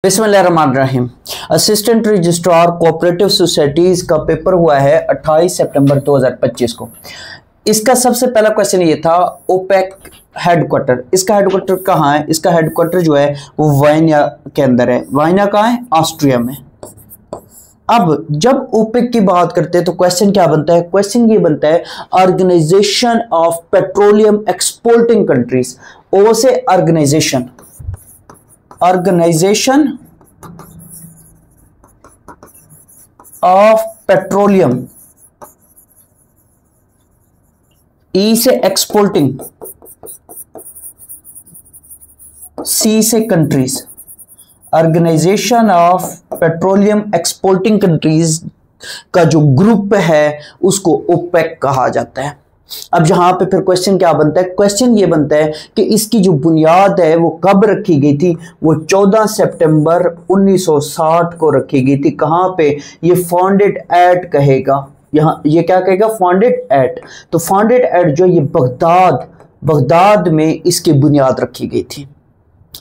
बिस्मिल्लाहिर्रहमानिर्रहीम। Assistant registrar cooperative societies का paper हुआ है 28 सितंबर 2025 को। इसका सबसे पहला क्वेश्चन ये था ओपेक हेडक्वार्टर। इसका हेडक्वार्टर कहाँ है? इसका हेडक्वार्टर जो है वो वाइना के अंदर है। वाइना कहाँ है? ऑस्ट्रिया में। अब जब ओपेक की बात करते हैं तो क्वेश्चन क्या बनता है? क्वेश्चन ये बनता है organisation of petroleum exporting countries. O से ऑर्गेनाइजेशन ऑफ पेट्रोलियम, ई से एक्सपोर्टिंग, सी से countries. Organisation of petroleum exporting countries का जो ग्रुप है उसको ओपेक कहा जाता है। अब यहां पे फिर क्वेश्चन क्या बनता है? क्वेश्चन ये बनता है कि इसकी जो बुनियाद है वो कब रखी गई थी? वो 14 सितंबर 1960 को रखी गई थी। कहां पे? ये फाउंडेड एट कहेगा, यहाँ ये क्या कहेगा? Founded at. तो फाउंडेड एट जो ये बगदाद में इसकी बुनियाद रखी गई थी।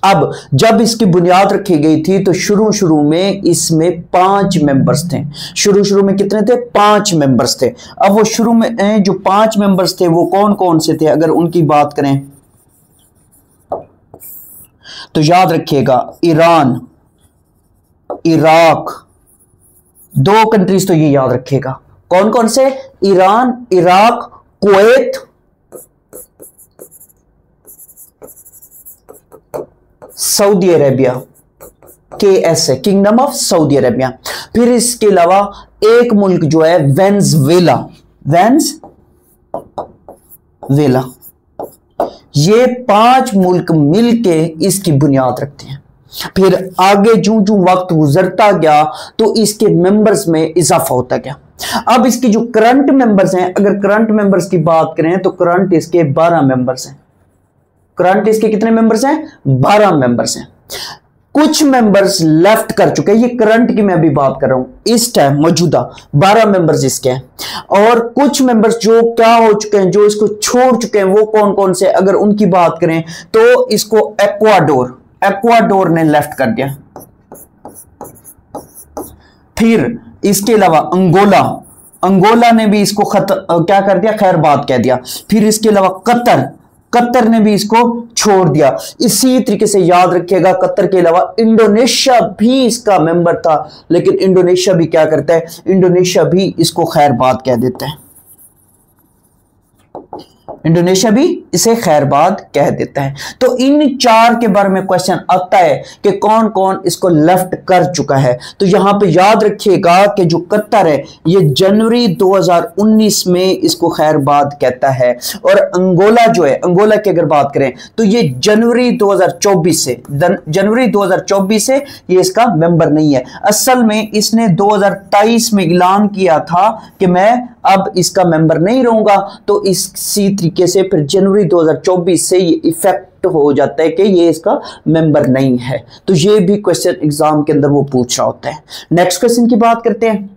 अब जब इसकी बुनियाद रखी गई थी तो शुरू में इसमें 5 मेंबर्स थे। शुरू में कितने थे? 5 मेंबर्स थे। अब वो शुरू में जो 5 मेंबर्स थे वो कौन कौन से थे? अगर उनकी बात करें तो याद रखिएगा ईरान, इराक, 2 कंट्रीज तो ये याद रखिएगा। कौन कौन से? Iran, Iraq, Kuwait, Saudi Arabia, KS है, किंगडम ऑफ सऊदी अरेबिया। फिर इसके अलावा एक मुल्क जो है वेनेजुएला। ये 5 मुल्क मिलके इसकी बुनियाद रखते हैं। फिर आगे जो वक्त गुजरता गया तो इसके मेंबर्स में इजाफा होता गया। अब इसकी जो करंट मेंबर्स हैं, अगर करंट मेंबर्स की बात करें तो करंट इसके 12 मेंबर्स हैं। करंट इसके कितने मेंबर्स हैं? 12 मेंबर्स हैं। कुछ मेंबर्स लेफ्ट कर चुके हैं, ये करंट की मैं अभी बात कर रहा हूं। इस टाइम मौजूदा 12 मेंबर्स इसके हैं। और कुछ मेंबर्स जो क्या हो चुके हैं, जो इसको छोड़ चुके हैं, वो कौन कौन से? अगर उनकी बात करें तो इसको एक्वाडोर ने लेफ्ट कर दिया। फिर इसके अलावा अंगोला ने भी इसको क्या कर दिया? खैर बात कह दिया। फिर इसके अलावा कतर ने भी इसको छोड़ दिया। इसी तरीके से याद रखिएगा कतर के अलावा इंडोनेशिया भी इसका मेंबर था, लेकिन इंडोनेशिया भी क्या करता है? इंडोनेशिया भी इसको खैर बात कह देता है। इंडोनेशिया भी इसे खैरबाद कह देता है। तो इन 4 के बारे में क्वेश्चन आता है कि कौन कौन इसको लेफ्ट कर चुका है। तो यहां पे याद रखिएगा कि जो कतर है ये जनवरी 2019 में इसको खैरबाद कहता है। और अंगोला जो है, अंगोला की अगर बात करें तो ये जनवरी 2024 से ये इसका मेंबर नहीं है। असल में इसने 2023 में ऐलान किया था कि मैं अब इसका मेंबर नहीं रहूंगा। तो इसी तरीके से फिर जनवरी 2024 से ये इफेक्ट हो जाता है कि ये इसका मेंबर नहीं है। तो ये भी क्वेश्चन एग्जाम के अंदर वो पूछ रहा होता है। नेक्स्ट क्वेश्चन की बात करते हैं।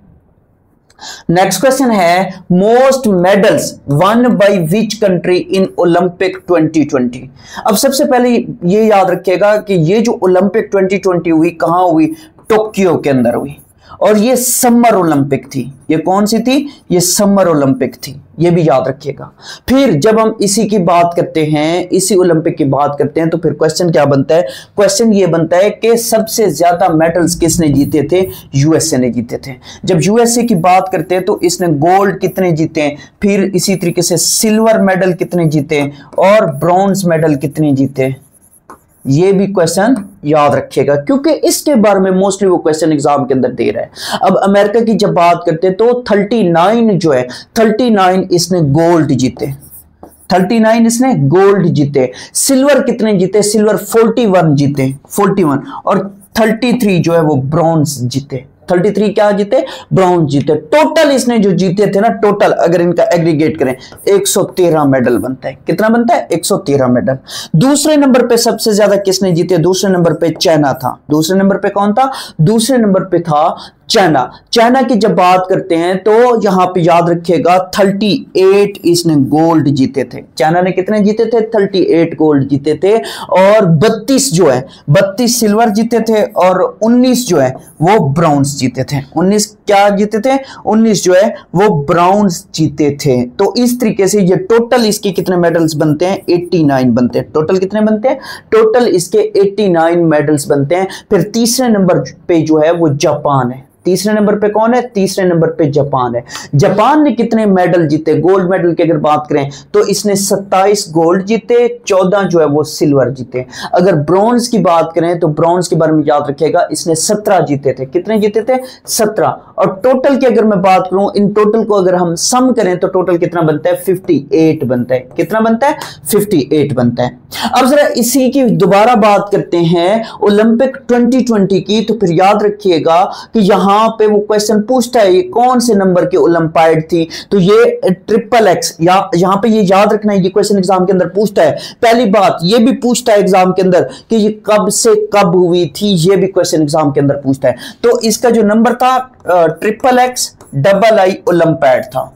नेक्स्ट क्वेश्चन है most medals one by which country in Olympic 2020। अब सबसे पहले ये याद रखिएगा कि ये जो ओलंपिक 2020 हुई कहां हुई? टोक्यो के अंदर हुई। और ये समर ओलंपिक थी। ये कौन सी थी? ये समर ओलंपिक थी, ये भी याद रखिएगा। फिर जब हम इसी की बात करते हैं, इसी ओलंपिक की बात करते हैं, तो फिर क्वेश्चन क्या बनता है? क्वेश्चन ये बनता है कि सबसे ज्यादा मेडल्स किसने जीते थे? यूएसए ने जीते थे। जब यूएसए की बात करते हैं तो इसने गोल्ड कितने जीते हैं, फिर इसी तरीके से सिल्वर मेडल कितने जीते और ब्रॉन्ज मेडल कितने जीते, ये भी क्वेश्चन याद रखिएगा क्योंकि इसके बारे में मोस्टली वो क्वेश्चन एग्जाम के अंदर दे रहा है। अब अमेरिका की जब बात करते हैं तो 39 जो है, 39 इसने गोल्ड जीते। 39 इसने गोल्ड जीते। सिल्वर कितने जीते? सिल्वर 41 जीते, 41। और 33 जो है वो ब्रॉन्ज जीते। 33 क्या जीते? ब्रॉन्ज जीते। टोटल इसने जो जीते थे ना, टोटल अगर इनका एग्रीगेट करें 113 मेडल बनता है। कितना बनता है? 113 मेडल। दूसरे नंबर पे सबसे ज्यादा किसने जीते? दूसरे नंबर पे चाइना था। दूसरे नंबर पे कौन था? दूसरे नंबर पे था चाइना, चाइना की जब बात करते हैं तो यहां पे याद रखिएगा 38 इसने गोल्ड जीते थे। चाइना ने कितने जीते थे? 38 गोल्ड जीते थे और 32 जो है 32 सिल्वर जीते थे और 19 जो है वो ब्राउन्स जीते थे। 19 क्या जीते थे? 19 जो है वो ब्राउन्स जीते थे। तो इस तरीके से ये टोटल इसके कितने मेडल्स बनते हैं? 89 बनते हैं। टोटल कितने बनते हैं? टोटल इसके 89 मेडल्स बनते हैं। फिर तीसरे नंबर पे जो है वो जापान है। तीसरे नंबर पे कौन है? तीसरे नंबर पे जापान है। जापान ने कितने मेडल जीते? गोल्ड मेडल की अगर बात करें तो इसने 27 गोल्ड जीते, 14 जो है वो सिल्वर जीते। अगर ब्रॉन्ज की बात करें तो ब्रॉन्ज के बारे में याद रखिएगा, इसने 17 जीते थे। कितने जीते थे? 17। और टोटल की अगर मैं बात करूं, इन टोटल को अगर हम सम करें तो टोटल कितना बनता है? 58 बनता है। कितना बनता है? 58 बनता है। अब जरा इसी की दोबारा बात करते हैं ओलंपिक 2020 की। तो फिर याद रखिएगा कि यहां पे वो क्वेश्चन पूछता है ये कौन से नंबर की ओलंपियाड थी। तो ये XXX या यहां पे ये याद रखना है, ये क्वेश्चन एग्जाम के अंदर पूछता है। पहली बात ये भी पूछता है एग्जाम के अंदर कि ये कब से कब हुई थी, ये भी क्वेश्चन एग्जाम के अंदर पूछता है। तो इसका जो नंबर था XXII ओलंपियाड था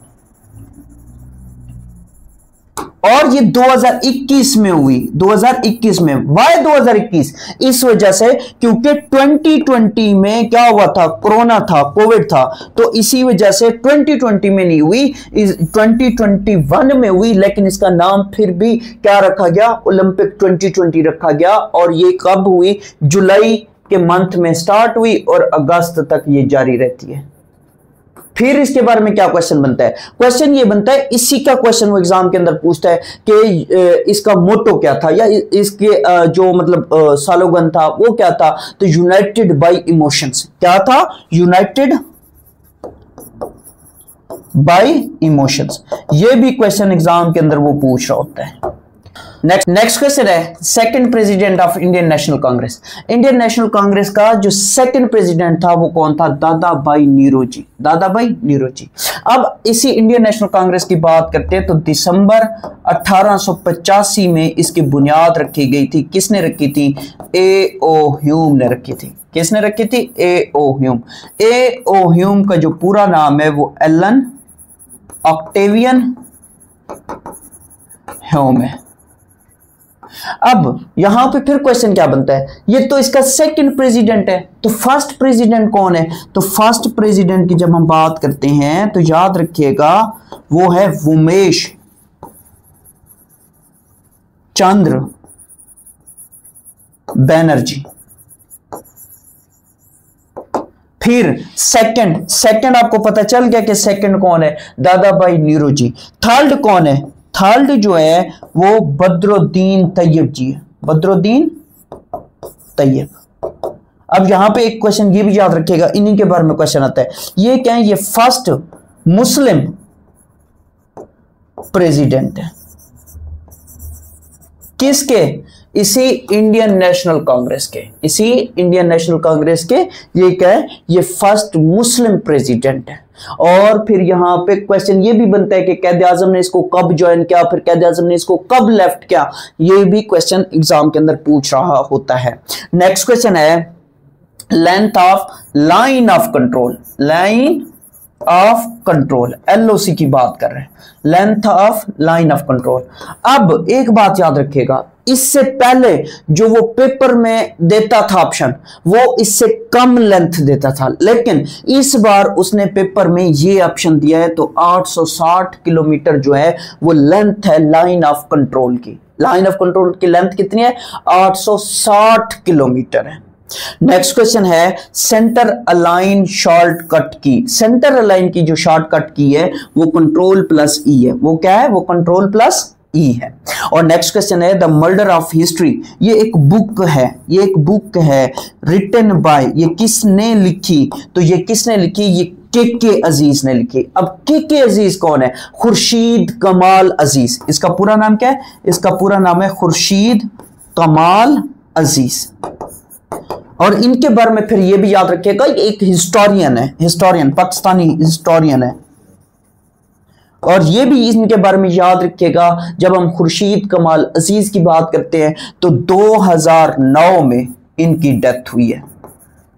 और ये 2021 में हुई। 2021 में। वाई 2021? इस वजह से क्योंकि 2020 में क्या हुआ था? कोरोना था, कोविड था। तो इसी वजह से 2020 में नहीं हुई, 2021 में हुई। लेकिन इसका नाम फिर भी क्या रखा गया? ओलंपिक 2020 रखा गया। और ये कब हुई? जुलाई के मंथ में स्टार्ट हुई और अगस्त तक ये जारी रहती है। फिर इसके बारे में क्या क्वेश्चन बनता है? क्वेश्चन ये बनता है, इसी का क्वेश्चन वो एग्जाम के अंदर पूछता है कि इसका मोटो क्या था या इसके जो मतलब स्लोगन था वो क्या था? तो यूनाइटेड बाय इमोशंस। क्या था? United bye emotions. ये भी क्वेश्चन एग्जाम के अंदर वो पूछ रहा होता है। नेक्स्ट क्वेश्चन है second president of Indian national Congress. Indian national Congress का जो सेकंड प्रेसिडेंट था वो कौन था? दादा भाई नीरोजी। दादा भाई नीरोजी। अब इसी इंडियन नेशनल कांग्रेस की बात करते हैं तो दिसंबर 1885 में इसकी बुनियाद रखी गई थी। किसने रखी थी? A.O. ह्यूम ने रखी थी। किसने रखी थी? A.O. ह्यूम। A.O. ह्यूम का जो पूरा नाम है वो एलन ऑक्टेवियन ह्यूम है। अब यहां पे फिर क्वेश्चन क्या बनता है? ये तो इसका सेकंड प्रेसिडेंट है, तो फर्स्ट प्रेसिडेंट कौन है? तो फर्स्ट प्रेसिडेंट की जब हम बात करते हैं तो याद रखिएगा वो है उमेश चंद्र बनर्जी। फिर सेकंड आपको पता चल गया कि सेकंड कौन है? दादा भाई नीरोजी। थर्ड कौन है? थर्ड जो है वो बदरुद्दीन तैयब जी है। बदरुद्दीन तैयब। अब यहां पे एक क्वेश्चन ये भी याद रखिएगा, इन्हीं के बारे में क्वेश्चन आता है। ये क्या है? ये फर्स्ट मुस्लिम प्रेसिडेंट है। किसके? इसी इंडियन नेशनल कांग्रेस के। इसी इंडियन नेशनल कांग्रेस के ये क्या है? ये फर्स्ट मुस्लिम प्रेसिडेंट है। और फिर यहां पे क्वेश्चन ये भी बनता है कि कैद आजम ने इसको कब ज्वाइन किया, फिर कैद आजम ने इसको कब लेफ्ट किया। ये भी क्वेश्चन एग्जाम के अंदर पूछ रहा होता है। नेक्स्ट क्वेश्चन है length of line of control. Line of control, LOC की बात कर रहे हैं। Length of line of control. अब एक बात याद रखिएगा, इससे पहले जो वो पेपर में देता था ऑप्शन वो इससे कम लेंथ देता था, लेकिन इस बार उसने पेपर में ये ऑप्शन दिया है। तो 860 किलोमीटर जो है वो लेंथ है लाइन ऑफ कंट्रोल की। लाइन ऑफ कंट्रोल की लेंथ कितनी है? 860 किलोमीटर है। नेक्स्ट क्वेश्चन है सेंटर अलाइन शॉर्टकट की। सेंटर अलाइन की जो शॉर्टकट की है वो कंट्रोल+E है। वो क्या है? वो कंट्रोल+E है। और नेक्स्ट क्वेश्चन है द मर्डर ऑफ हिस्ट्री। ये एक बुक है, ये एक बुक है रिटन बाय, ये किसने लिखी? तो ये किसने लिखी? ये के अजीज ने लिखी। अब के अजीज कौन है? खुर्शीद कमाल अजीज। इसका पूरा नाम क्या है? इसका पूरा नाम है खुर्शीद कमाल अजीज। और इनके बारे में फिर ये भी याद रखिएगा, एक हिस्टोरियन है, हिस्टोरियन, पाकिस्तानी हिस्टोरियन है। और ये भी इनके बारे में याद रखिएगा, जब हम खुर्शीद कमाल अजीज की बात करते हैं तो 2009 में इनकी डेथ हुई है।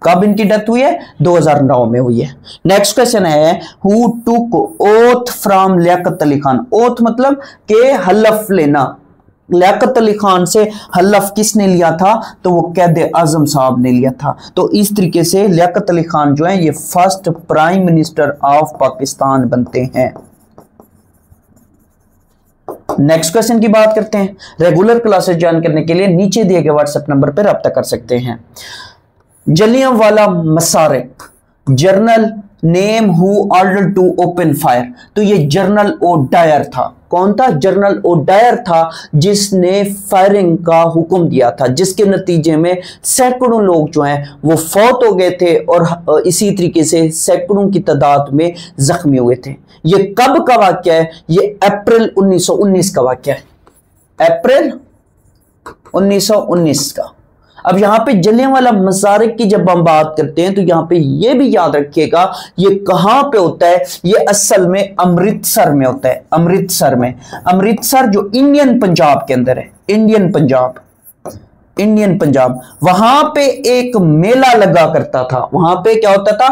कब इनकी डेथ हुई है? 2009 में हुई है। नेक्स्ट क्वेश्चन है who took oath from Liaquat Ali Khan. Oath मतलब के हलफ लेना। लियाकत अली खान से हलफ किसने लिया था? तो वो कैद आजम साहब ने लिया था। तो इस तरीके से लियाकत अली खान जो है ये first prime minister of Pakistan बनते हैं। नेक्स्ट क्वेश्चन की बात करते हैं। रेगुलर क्लासेस ज्वाइन करने के लिए नीचे दिए गए व्हाट्सएप नंबर पर रब्ता कर सकते हैं। Jallianwala massacre, general name who order to open fire. तो ये जनरल ओ डायर था। कौन था? जनरल ओ डायर था जिसने फायरिंग का हुक्म दिया था, जिसके नतीजे में सैकड़ों लोग जो हैं वो फौत हो गए थे और इसी तरीके से सैकड़ों की तादाद में जख्मी हुए थे। ये कब का वाकया है? ये अप्रैल 1919 का वाकया है। अप्रैल 1919 का। अब यहां पे जलियांवाला मसारिक की जब हम बात करते हैं तो यहां पे ये भी याद रखिएगा ये कहां पे होता है? ये असल में अमृतसर में होता है। अमृतसर में, अमृतसर जो इंडियन पंजाब के अंदर है, इंडियन पंजाब, इंडियन पंजाब। वहां पे एक मेला लगा करता था। वहां पे क्या होता था?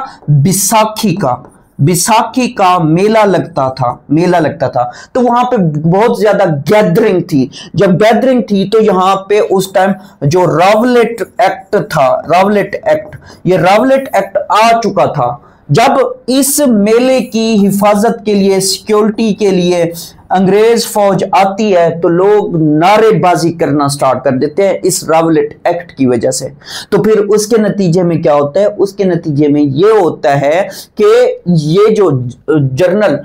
बैसाखी का मेला लगता था, मेला लगता था। तो वहां पे बहुत ज्यादा गैदरिंग थी। जब गैदरिंग थी तो यहां पे उस टाइम जो रावलेट एक्ट था, रावलेट एक्ट, ये रावलेट एक्ट आ चुका था। जब इस मेले की हिफाजत के लिए, सिक्योरिटी के लिए अंग्रेज फौज आती है तो लोग नारेबाजी करना स्टार्ट कर देते हैं इस रावलेट एक्ट की वजह से। तो फिर उसके नतीजे में क्या होता है? उसके नतीजे में ये होता है कि ये जो जनरल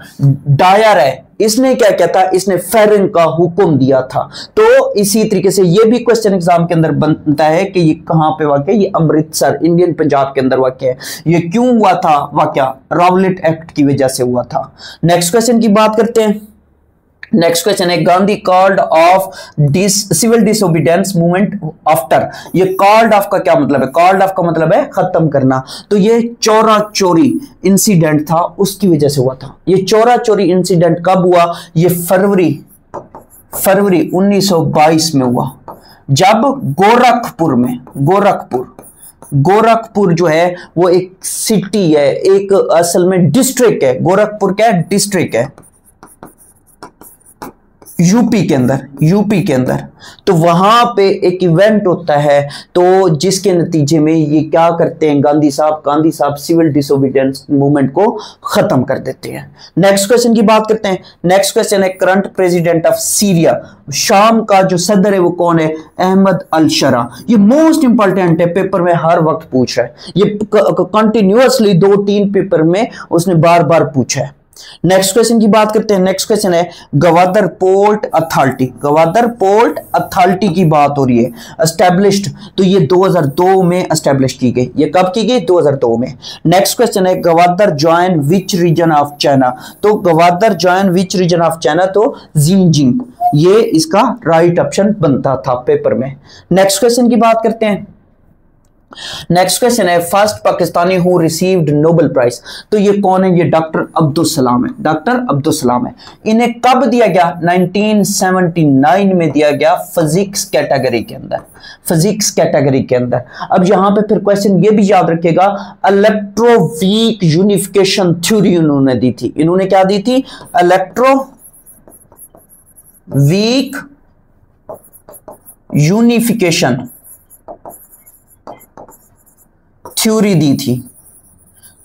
डायर है इसने क्या किया था? इसने फायरिंग का हुक्म दिया था। तो इसी तरीके से ये भी क्वेश्चन एग्जाम के अंदर बनता है कि ये कहां पे वाकया? ये अमृतसर, इंडियन पंजाब के अंदर वाकया है। ये क्यों हुआ था वाकया? रावलेट एक्ट की वजह से हुआ था। नेक्स्ट क्वेश्चन की बात करते हैं। नेक्स्ट क्वेश्चन है Gandhi called off civil disobedience movement after. ये कॉल्ड ऑफ का क्या मतलब है? कॉल्ड ऑफ का मतलब है खत्म करना। तो ये चोरा चोरी इंसिडेंट था, उसकी वजह से हुआ था। ये चोरा चोरी इंसिडेंट कब हुआ? ये फरवरी 1922 में हुआ, जब गोरखपुर जो है वो एक सिटी है, एक असल में डिस्ट्रिक्ट है। गोरखपुर क्या है? डिस्ट्रिक्ट है यूपी के अंदर। तो वहां पे एक इवेंट होता है तो जिसके नतीजे में ये क्या करते हैं? गांधी साहब सिविल डिसोबीडियंस मूवमेंट को खत्म कर देते हैं। नेक्स्ट क्वेश्चन की बात करते हैं। नेक्स्ट क्वेश्चन है करंट प्रेसिडेंट ऑफ सीरिया, शाम का जो सदर है वो कौन है? अहमद अल शरा। ये मोस्ट इंपॉर्टेंट है, पेपर में हर वक्त पूछ रहा है ये कंटिन्यूअसली 2-3 पेपर में उसने बार बार पूछा है। नेक्स्ट क्वेश्चन की बात करते हैं। नेक्स्ट क्वेश्चन है Gwadar port authority. Gwadar port authority की बात हो रही है। एस्टेब्लिश्ड, तो ये 2002 में एस्टेब्लिश की गई। ये कब की गई? 2002 में। नेक्स्ट क्वेश्चन है Gwadar join which region of China. तो Gwadar join which region of China? तो जिंजिंग, ये इसका राइट ऑप्शन बनता था पेपर में। नेक्स्ट क्वेश्चन की बात करते हैं। नेक्स्ट क्वेश्चन है first Pakistani who received Nobel prize. तो ये कौन है? ये डॉक्टर अब्दुल सलाम है। डॉक्टर अब्दुल सलाम है। इन्हें कब दिया गया? 1979 में दिया गया, फिजिक्स कैटेगरी के अंदर। फिजिक्स कैटेगरी के अंदर। अब यहां पे फिर क्वेश्चन ये भी याद रखिएगा, इलेक्ट्रोवीक यूनिफिकेशन थ्योरी इन्होंने दी थी। इन्होंने क्या दी थी? इलेक्ट्रोवीक यूनिफिकेशन थ्योरी दी थी।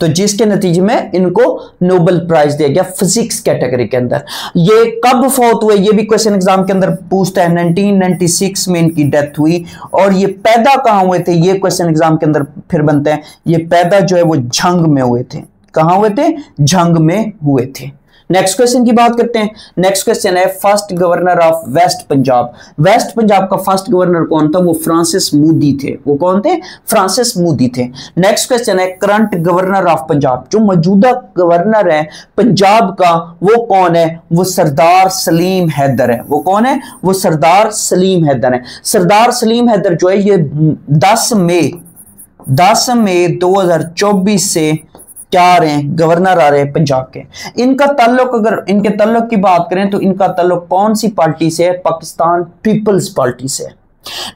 तो जिसके नतीजे में इनको नोबेल प्राइज दिया गया फिजिक्स कैटेगरी के अंदर। ये कब फौत हुए? ये भी क्वेश्चन एग्जाम के अंदर पूछता है। 1996 में इनकी डेथ हुई। और ये पैदा कहां हुए थे? ये क्वेश्चन एग्जाम के अंदर फिर बनते हैं। ये पैदा जो है वो झंग में हुए थे। कहां हुए थे? झंग में हुए थे। नेक्स्ट क्वेश्चन की बात करते हैं। नेक्स्ट क्वेश्चन है first governor of west Punjab. West Punjab का फर्स्ट गवर्नर कौन था? वो फ्रांसिस मोदी थे। वो कौन थे? फ्रांसिस मोदी थे। नेक्स्ट क्वेश्चन है करंट गवर्नर ऑफ पंजाब। जो मौजूदा गवर्नर है पंजाब का वो कौन है? वो सरदार सलीम हैदर है। वो कौन है? वो सरदार सलीम हैदर है। सरदार सलीम हैदर जो है ये 10 मई 2024 से क्या आ रहे हैं? गवर्नर आ रहे हैं पंजाब के। इनका ताल्लुक, अगर इनके ताल्लुक की बात करें तो इनका ताल्लुक कौन सी पार्टी से है? पाकिस्तान पीपल्स पार्टी से।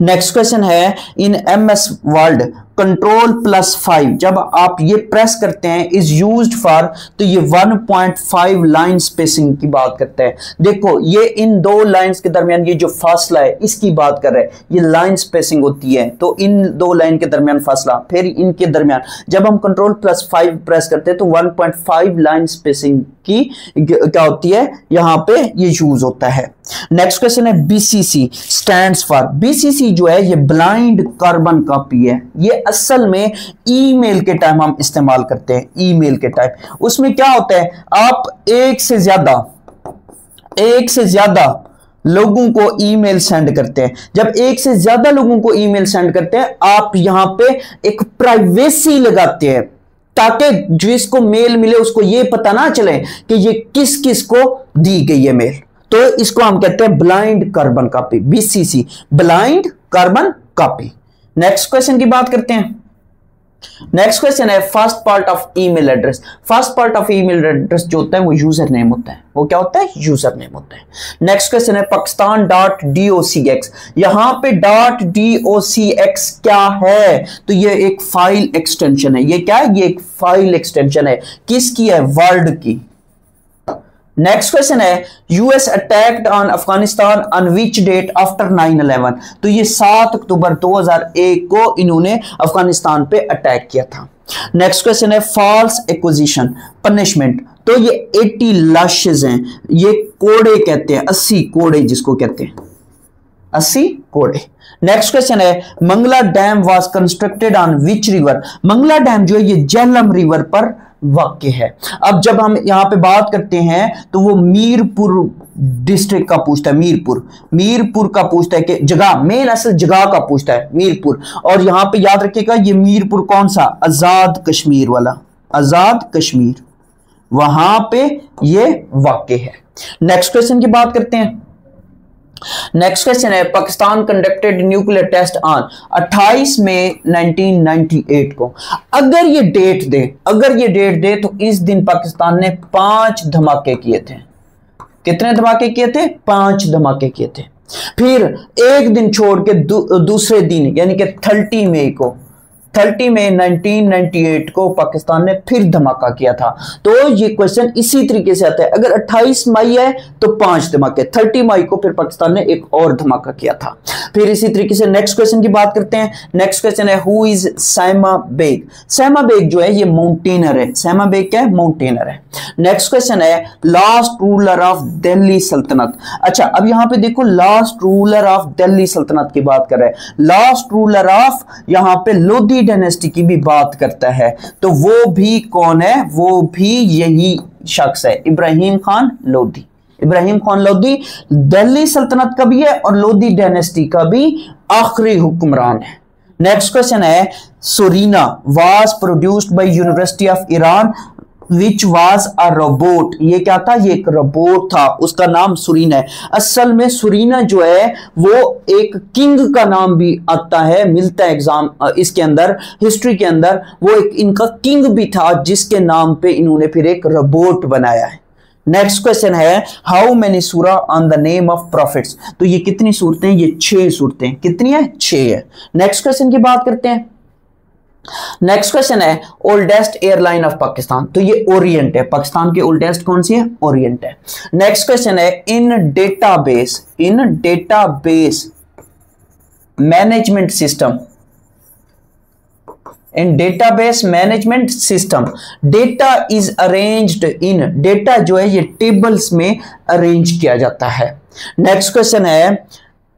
नेक्स्ट क्वेश्चन है इन MS वर्ड Ctrl+5 जब आप ये प्रेस करते हैं इज यूज्ड फॉर, तो ये 1.5 लाइन स्पेसिंग की बात करते हैं। देखो ये इन दो लाइंस के दरमियान ये जो फासला है इसकी बात कर रहे हैं, ये लाइन स्पेसिंग होती है। तो इन दो लाइन के दरमियान फासला, फिर इनके दरमियान जब हम Ctrl+5 प्रेस करते हैं तो 1.5 लाइन स्पेसिंग की क्या होती है, यहां पे ये यूज होता है। नेक्स्ट क्वेश्चन है BCC स्टैंड्स फॉर। BCC जो है ये ब्लाइंड कार्बन कॉपी है, ये असल में ईमेल के टाइम हम इस्तेमाल करते हैं। ईमेल के टाइम उसमें क्या होता है, आप एक से ज्यादा लोगों को ईमेल सेंड करते हैं। जब एक से ज्यादा लोगों को ईमेल सेंड करते हैं आप यहां पे एक प्राइवेसी लगाते हैं ताकि जिसको मेल मिले उसको ये पता ना चले कि ये किस किस को दी गई है मेल। तो इसको हम कहते हैं blind carbon copy, BCC blind carbon copy. Next question की बात करते हैं। नेक्स्ट क्वेश्चन है first part of email address. First part of email address जो होता है वो यूजर नेम होता है। वो क्या होता है, यूजर नेम होता है। नेक्स्ट क्वेश्चन है Pakistan.docx। यहां पे .docx क्या है, तो ये एक फाइल एक्सटेंशन है। ये क्या है, ये एक फाइल एक्सटेंशन है, किसकी है, वर्ड की। नेक्स्ट क्वेश्चन है US attacked on Afghanistan on which date after 9/11। तो ये 7 अक्टूबर 2001 को इन्होंने अफगानिस्तान पे अटैक किया था। नेक्स्ट क्वेश्चन है फॉल्स एक्विजिशन पनिशमेंट। तो ये 80 लाशेज हैं, ये कोड़े कहते हैं, 80 कोड़े जिसको कहते हैं, 80 कोड़े। नेक्स्ट क्वेश्चन है Mangla dam was constructed on which river. Mangla dam जो है ये झेलम रिवर पर वाक्य है। अब जब हम यहां पे बात करते हैं तो वो मीरपुर डिस्ट्रिक्ट का पूछता है, मीरपुर का पूछता है कि जगह, मेन असल जगह का पूछता है मीरपुर। और यहां पे याद रखिएगा ये मीरपुर कौन सा, आजाद कश्मीर वाला, आजाद कश्मीर, वहां पे ये वाक्य है। नेक्स्ट क्वेश्चन की बात करते हैं। नेक्स्ट क्वेश्चन है Pakistan conducted nuclear test on 28 May 1998 को। अगर ये डेट दे तो इस दिन पाकिस्तान ने 5 धमाके किए थे। कितने धमाके किए थे, 5 धमाके किए थे। फिर एक दिन छोड़ के दूसरे दिन यानी कि 30 मई 1998 को पाकिस्तान ने फिर धमाका किया था। तो ये क्वेश्चन इसी तरीके से आता है, अगर 28 मई है तो 5 धमाके, 30 मई को फिर पाकिस्तान ने एक और धमाका किया था। फिर इसी तरीके से नेक्स्ट क्वेश्चन की बात करते हैं। नेक्स्ट क्वेश्चन है हु इज सैमा बेग। सैमा बेग जो है ये माउंटेनर है। सैमा बेग क्या है, माउंटेनर है। नेक्स्ट क्वेश्चन है लास्ट रूलर ऑफ दिल्ली सल्तनत। अच्छा अब यहां पे देखो लास्ट रूलर ऑफ दिल्ली सल्तनत की बात कर रहे हैं। लास्ट रूलर ऑफ यहां पे लोधी डायनेस्टी की भी बात करता है, तो वो भी कौन है, वो भी यही शख्स है, इब्राहिम खान लोधी। इब्राहिम खान लोधी दिल्ली सल्तनत का भी है और लोधी डायनेस्टी का भी आखिरी हुक्मरान है। नेक्स्ट क्वेश्चन है Surena was produced by university of Iran which was a robot. ये क्या था, ये एक रोबोट था, उसका नाम सुरीना है। असल में सुरीना जो है वो एक किंग का नाम भी आता है, मिलता है एग्जाम इसके अंदर, हिस्ट्री के अंदर। वो एक इनका किंग भी था जिसके नाम पे इन्होंने फिर एक रोबोट बनाया है। नेक्स्ट क्वेश्चन है हाउ मेनी सूरा on the name of profits. तो ये कितनी सूरतें, ये 6 सूरतें। कितनी है, 6 है। नेक्स्ट क्वेश्चन की बात करते हैं। नेक्स्ट क्वेश्चन है ओल्डेस्ट एयरलाइन ऑफ पाकिस्तान। तो ये ओरिएंट है, पाकिस्तान की ओल्डेस्ट कौन सी है, ओरिएंट है। नेक्स्ट क्वेश्चन है in database management system, in database management system data is arranged in. Data जो है ये टेबल्स में अरेंज किया जाता है। नेक्स्ट क्वेश्चन है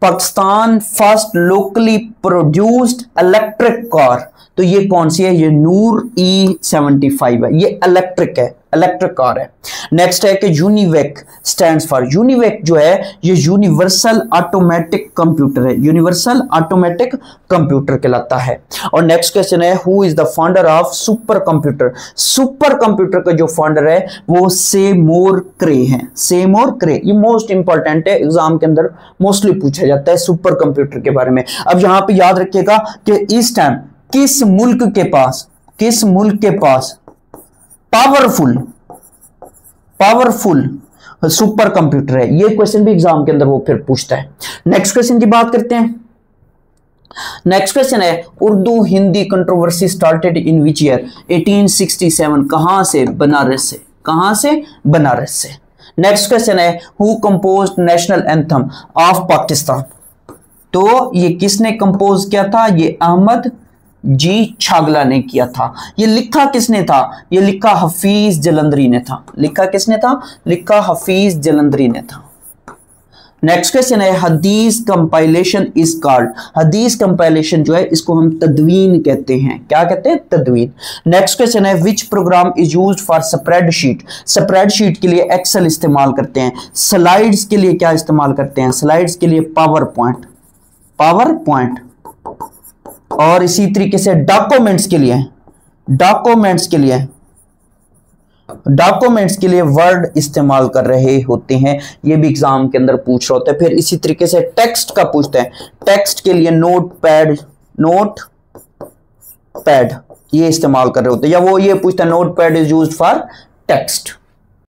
Pakistan first locally produced electric car. तो ये कौन सी है, ये नूर E75 है, ये इलेक्ट्रिक है, इलेक्ट्रिक कार है। नेक्स्ट है कि यूनिवेक स्टैंड्स फॉर। यूनिवेक जो है ये यूनिवर्सल ऑटोमेटिक कंप्यूटर है, यूनिवर्सल ऑटोमेटिक कंप्यूटर कहलाता है। और नेक्स्ट क्वेश्चन है who is the founder of super computer. Super computer का जो फाउंडर है वो सेमोर क्रे है, सेमोर क्रे। ये मोस्ट इंपॉर्टेंट है, एग्जाम के अंदर मोस्टली पूछा जाता है सुपर कंप्यूटर के बारे में। अब यहां पे याद रखिएगा कि इस टाइम किस मुल्क के पास पावरफुल सुपर कंप्यूटर है। ये क्वेश्चन भी एग्जाम के अंदर वो फिर पूछता है। नेक्स्ट क्वेश्चन की बात करते हैं। नेक्स्ट क्वेश्चन है Urdu Hindi controversy started in which year? 1867। कहां से? बनारस से। कहां से? बनारस से। नेक्स्ट क्वेश्चन है who composed national anthem of Pakistan? तो ये किसने कंपोज किया था? ये अहमद जी छागला ने किया था। ये लिखा किसने था? ये लिखा हफीज जलंधरी ने था। लिखा किसने था? लिखा हफीज जलंधरी ने था। नेक्स्ट क्वेश्चन है हदीस कंपाइलेशन इज कॉल्ड? हदीस कंपाइलेशन जो है इसको हम तदवीन कहते हैं। क्या कहते हैं? तदवीन। नेक्स्ट क्वेश्चन है विच programme is used for spreadsheet? Spreadsheet के लिए एक्सेल इस्तेमाल करते हैं। स्लाइड्स के लिए क्या इस्तेमाल करते हैं? स्लाइड्स के लिए पावर पॉइंट। Power point. और इसी तरीके से डॉक्यूमेंट्स के लिए वर्ड इस्तेमाल कर रहे होते हैं। ये भी एग्जाम के अंदर पूछ रहे होते हैं। फिर इसी तरीके से टेक्स्ट का पूछते हैं। टेक्स्ट के लिए नोट पैड ये इस्तेमाल कर रहे होते हैं, या वो ये पूछता है note pad is used for text.